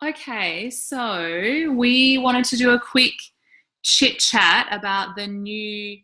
Okay, so we wanted to do a quick chit chat about the new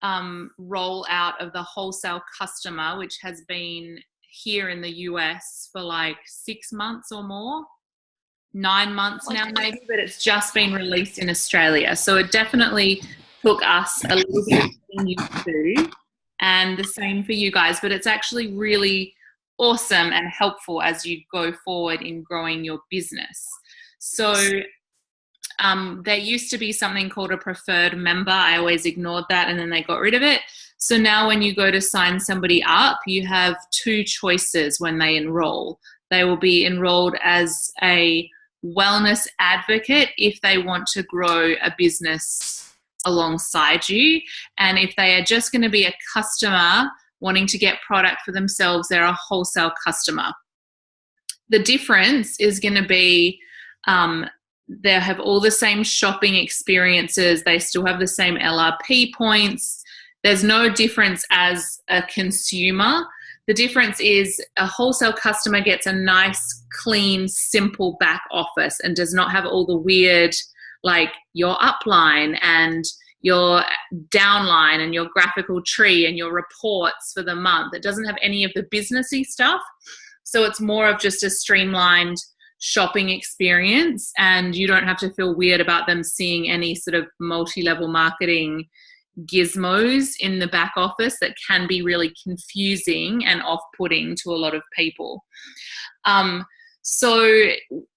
rollout of the wholesale customer, which has been here in the US for like 6 months or more, 9 months now maybe, but it's just been released in Australia. So it definitely took us a little bit of getting used to, and the same for you guys, but it's actually really awesome and helpful as you go forward in growing your business. So there used to be something called a preferred member. I always ignored that and then they got rid of it. So now when you go to sign somebody up, you have two choices when they enroll. They will be enrolled as a wellness advocate if they want to grow a business alongside you. And if they are just going to be a customer wanting to get product for themselves, they're a wholesale customer. The difference is going to be they have all the same shopping experiences. They still have the same LRP points. There's no difference as a consumer. The difference is a wholesale customer gets a nice, clean, simple back office and does not have all the weird, like your upline and your downline and your graphical tree and your reports for the month. It doesn't have any of the businessy stuff. So it's more of just a streamlined shopping experience, and you don't have to feel weird about them seeing any sort of multi-level marketing gizmos in the back office that can be really confusing and off-putting to a lot of people. So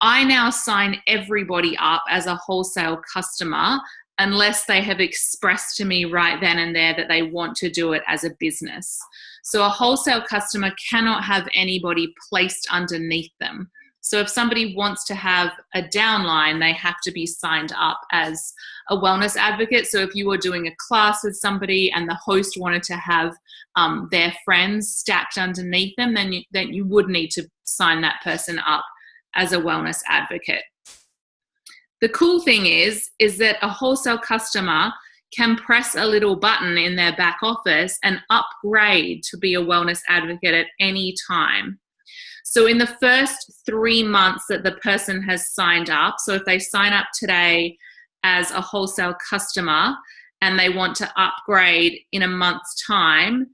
I now sign everybody up as a wholesale customer unless they have expressed to me right then and there that they want to do it as a business. So a wholesale customer cannot have anybody placed underneath them. So if somebody wants to have a downline, they have to be signed up as a wellness advocate. So if you were doing a class with somebody and the host wanted to have their friends stacked underneath them, then you would need to sign that person up as a wellness advocate. The cool thing is that a wholesale customer can press a little button in their back office and upgrade to be a wellness advocate at any time. So in the first 3 months that the person has signed up, so if they sign up today as a wholesale customer and they want to upgrade in a month's time,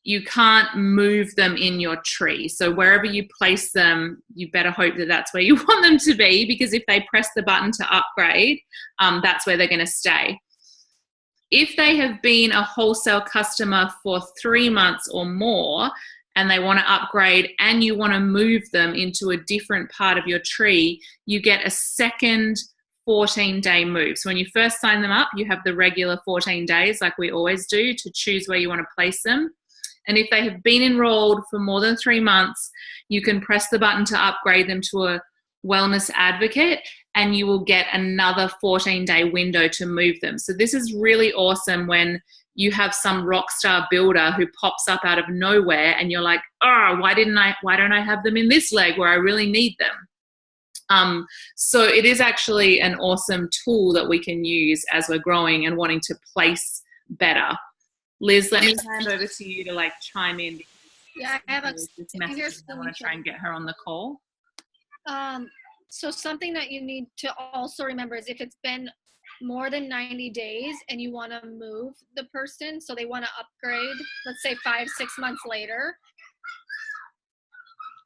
you can't move them in your tree. So wherever you place them, you better hope that that's where you want them to be, because if they press the button to upgrade, that's where they're going to stay. If they have been a wholesale customer for 3 months or more, and they want to upgrade and you want to move them into a different part of your tree, you get a second 14-day move. So when you first sign them up, you have the regular 14 days like we always do to choose where you want to place them. And if they have been enrolled for more than 3 months, you can press the button to upgrade them to a wellness advocate and you will get another 14-day window to move them. So this is really awesome when you have some rock star builder who pops up out of nowhere and you're like, oh, why don't I have them in this leg where I really need them? So it is actually an awesome tool that we can use as we're growing and wanting to place better. Liz, let me hand over to you to like chime in. Yeah, I have this message. I want to try and get her on the call. So something that you need to also remember is if it's been more than 90 days and you want to move the person, so they want to upgrade, let's say 5-6 months later.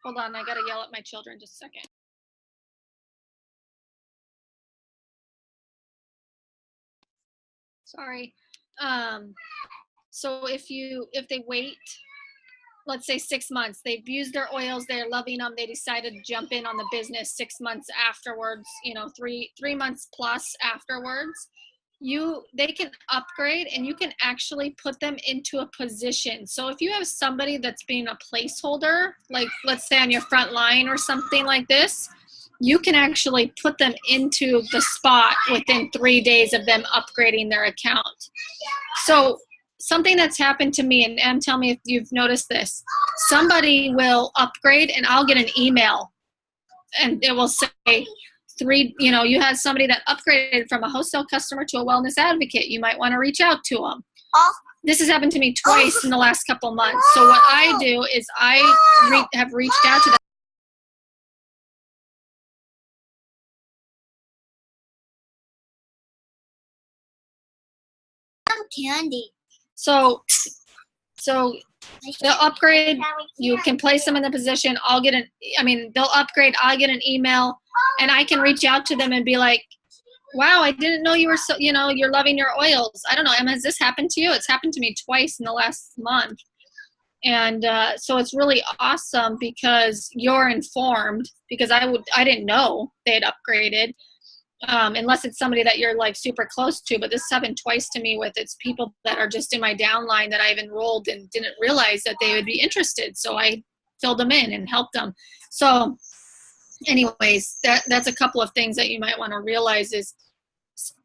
Hold on, I got to yell at my children just a second. Sorry. So if they wait, let's say 6 months, they've used their oils, they're loving them, they decided to jump in on the business 6 months afterwards, 3 months plus afterwards, they can upgrade and you can actually put them into a position. So if you have somebody that's being a placeholder, like let's say on your front line or something like this, you can actually put them into the spot within 3 days of them upgrading their account. So something that's happened to me, and tell me if you've noticed this, somebody will upgrade and I'll get an email and it will say you had somebody that upgraded from a wholesale customer to a wellness advocate. You might want to reach out to them. This has happened to me twice in the last couple of months. So what I do is I have reached out to them. candy. So they'll upgrade. You can place them in the position. They'll upgrade. I'll get an email, and I can reach out to them and be like, wow, I didn't know you were so, you're loving your oils. I don't know, Emma, has this happened to you? It's happened to me twice in the last month. And so it's really awesome because you're informed, because I didn't know they had upgraded, unless it's somebody that you're like super close to. But this happened twice to me with it's people that are just in my downline that I've enrolled and didn't realize that they would be interested. So I filled them in and helped them. So anyways, that's a couple of things that you might want to realize is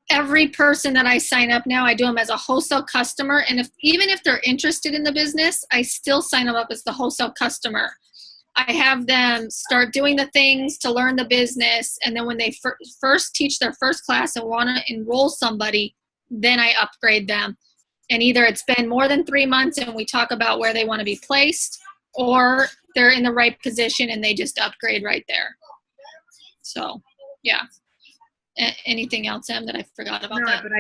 every person that I sign up now, I do them as a wholesale customer. And even if they're interested in the business, I still sign them up as the wholesale customer. I have them start doing the things to learn the business. And then when they first teach their first class and want to enroll somebody, then I upgrade them. And either it's been more than 3 months and we talk about where they want to be placed, or they're in the right position and they just upgrade right there. So, yeah. Anything else, Em, that I forgot about that? But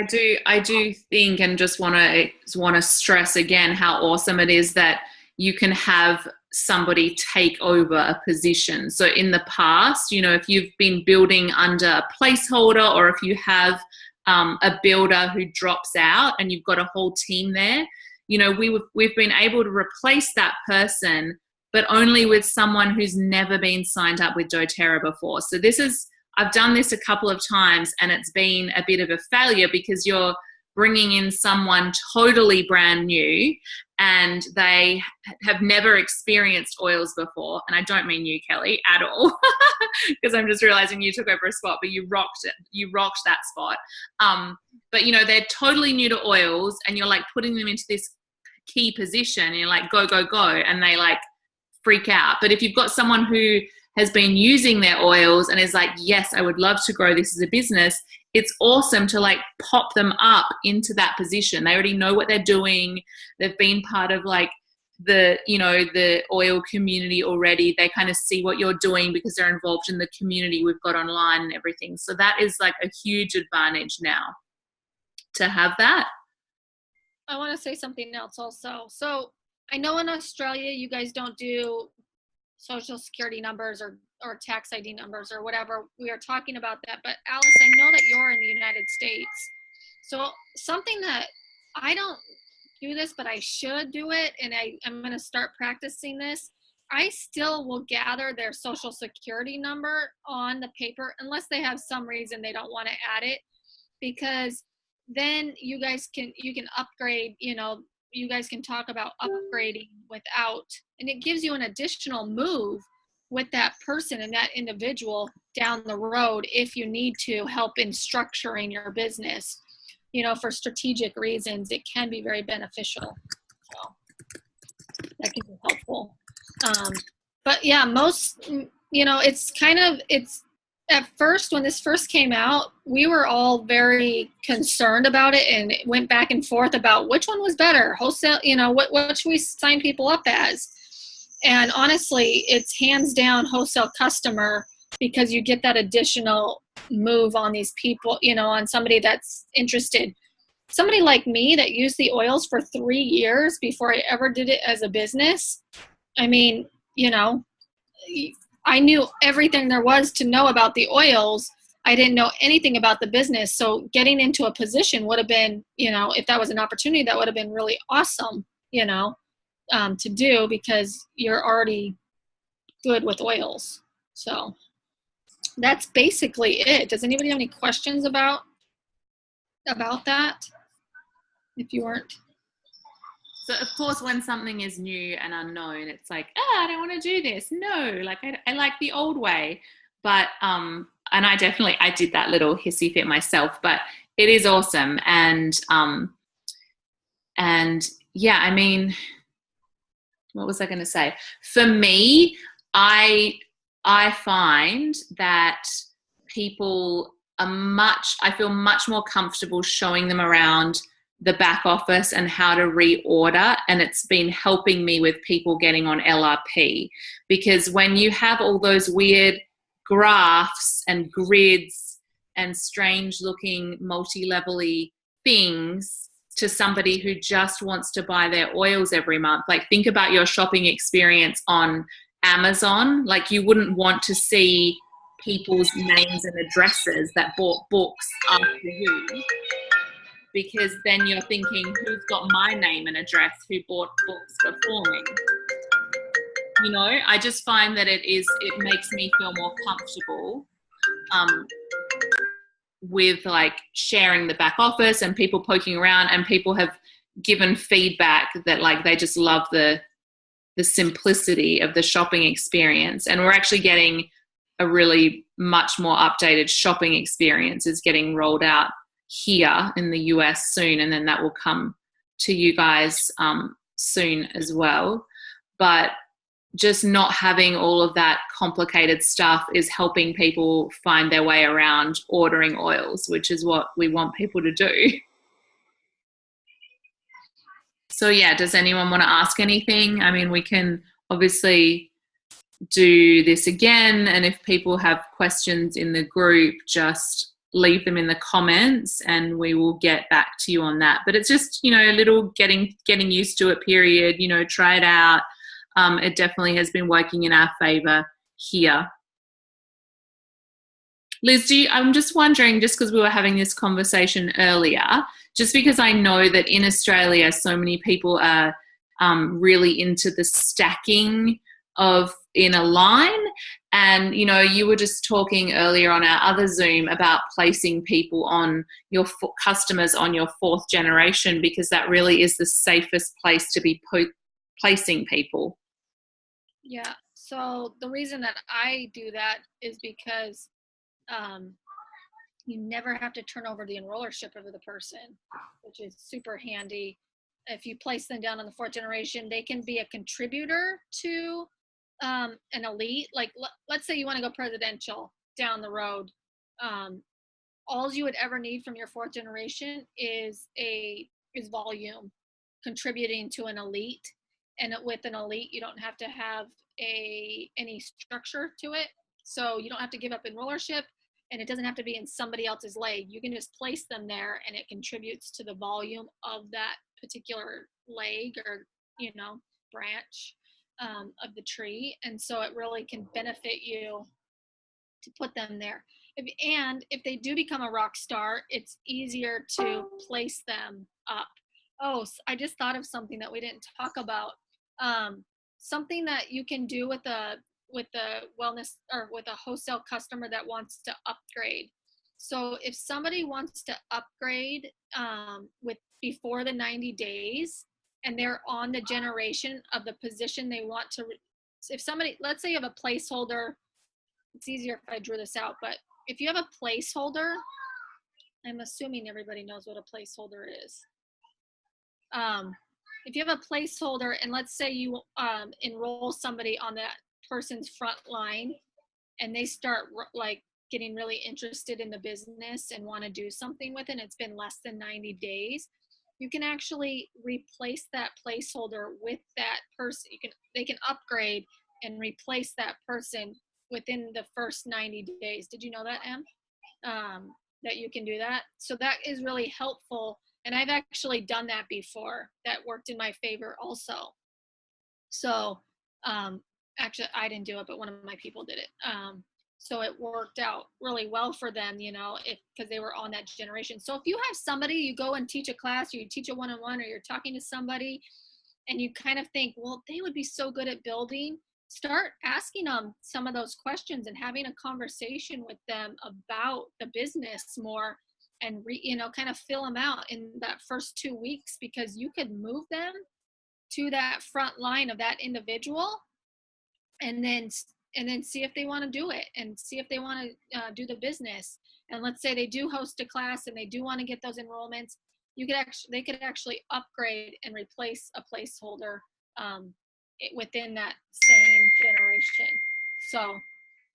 I do think, and just want to stress again how awesome it is that you can have somebody take over a position. So in the past, if you've been building under a placeholder, or if you have a builder who drops out and you've got a whole team there, we've been able to replace that person, but only with someone who's never been signed up with doTERRA before. So I've done this a couple of times and it's been a bit of a failure because you're bringing in someone totally brand new and they have never experienced oils before. And I don't mean you, Kelly, at all, because I'm just realizing you took over a spot, but you rocked it. You rocked that spot. But they're totally new to oils and you're like putting them into this key position and you're like, go, go, go. And they like freak out. But if you've got someone who has been using their oils and is like, yes, I would love to grow this as a business, it's awesome to like pop them up into that position. They already know what they're doing. They've been part of like the oil community already. They kind of see what you're doing because they're involved in the community we've got online and everything. So that is like a huge advantage now to have that. I want to say something else also. So I know in Australia, you guys don't do social security numbers or tax ID numbers or whatever. We are talking about that. But Alice, I know that you're in the United States. So something that I don't do this, but I should do it, and I'm going to start practicing this. I still will gather their social security number on the paper unless they have some reason they don't want to add it, because then you can upgrade, you guys can talk about upgrading without, and it gives you an additional move with that person and that individual down the road if you need to help in structuring your business, for strategic reasons. It can be very beneficial. So that can be helpful. But yeah, it's at first, when this first came out, we were all very concerned about it and it went back and forth about which one was better, wholesale, what should we sign people up as? And honestly, it's hands down wholesale customer, because you get that additional move on these people, on somebody that's interested. Somebody like me that used the oils for 3 years before I ever did it as a business. I mean, I knew everything there was to know about the oils. I didn't know anything about the business. So getting into a position would have been, if that was an opportunity, that would have been really awesome, to do, because you're already good with oils. So that's basically it. Does anybody have any questions about that? If you weren't. So of course, when something is new and unknown, it's like, I don't want to do this. No, like I like the old way. But and I did that little hissy fit myself, but it is awesome. And yeah, I mean, what was I going to say? For me, I find that people I feel much more comfortable showing them around the back office and how to reorder, and it's been helping me with people getting on LRP, because when you have all those weird graphs and grids and strange looking multi-level-y things, to somebody who just wants to buy their oils every month. Like, think about your shopping experience on Amazon. Like, you wouldn't want to see people's names and addresses that bought books after you, because then you're thinking, who's got my name and address, who bought books before me? You know, I just find that it makes me feel more comfortable with like sharing the back office and people poking around, and people have given feedback that like they just love the simplicity of the shopping experience. And we're actually getting a really much more updated shopping experience is getting rolled out here in the US soon, and then that will come to you guys soon as well. But just not having all of that complicated stuff is helping people find their way around ordering oils, which is what we want people to do. So yeah, does anyone want to ask anything? I mean, we can obviously do this again, and if people have questions in the group, just leave them in the comments and we will get back to you on that. But it's just, you know, a little getting used to it period, you know, try it out. It definitely has been working in our favor here. Liz, I'm just wondering, just because we were having this conversation earlier, just because I know that in Australia so many people are really into the stacking of in a line, and you know, you were just talking earlier on our other Zoom about placing people on your customers on your 4th generation, because that really is the safest place to be placing people. Yeah, so the reason that I do that is because you never have to turn over the enrollership of the person, which is super handy. If you place them down on the 4th generation, they can be a contributor to an elite. Like, let's say you want to go presidential down the road. All you would ever need from your 4th generation is volume contributing to an elite. And with an elite, you don't have to have any structure to it. So you don't have to give up enrollership, and it doesn't have to be in somebody else's leg. You can just place them there, and it contributes to the volume of that particular leg or, you know, branch of the tree. And so it really can benefit you to put them there. If they do become a rock star, it's easier to place them up. Oh, I just thought of something that we didn't talk about. Something that you can do with a wellness or with a wholesale customer that wants to upgrade. So if somebody wants to upgrade before the 90 days and they're on the generation of the position they want to, if somebody, let's say you have a placeholder, it's easier if I drew this out, but if you have a placeholder, I'm assuming everybody knows what a placeholder is. If you have a placeholder and let's say you enroll somebody on that person's front line and they start like getting really interested in the business and want to do something with it, and it's been less than 90 days, you can actually replace that placeholder with that person. They can upgrade and replace that person within the first 90 days. Did you know that, Em? That you can do that? So that is really helpful. And I've actually done that before. That worked in my favor also. So actually, I didn't do it, but one of my people did it. So it worked out really well for them, you know, because they were on that generation. So if you have somebody, you go and teach a class, or you teach a one-on-one, or you're talking to somebody, and you kind of think, well, they would be so good at building, start asking them some of those questions and having a conversation with them about the business more, and kind of fill them out in that first 2 weeks, because you could move them to that front line of that individual and then see if they want to do it and see if they want to do the business. And let's say they do host a class and they do want to get those enrollments, they could actually upgrade and replace a placeholder within that same generation. So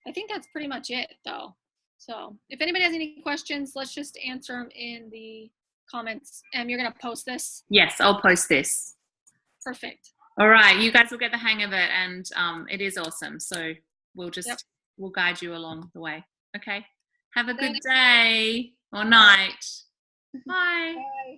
I think that's pretty much it though. So if anybody has any questions, let's just answer them in the comments. You're going to post this? Yes, I'll post this. Perfect. All right, you guys will get the hang of it, and it is awesome. So we'll guide you along the way. Okay. Have a good day or night. Bye. Bye.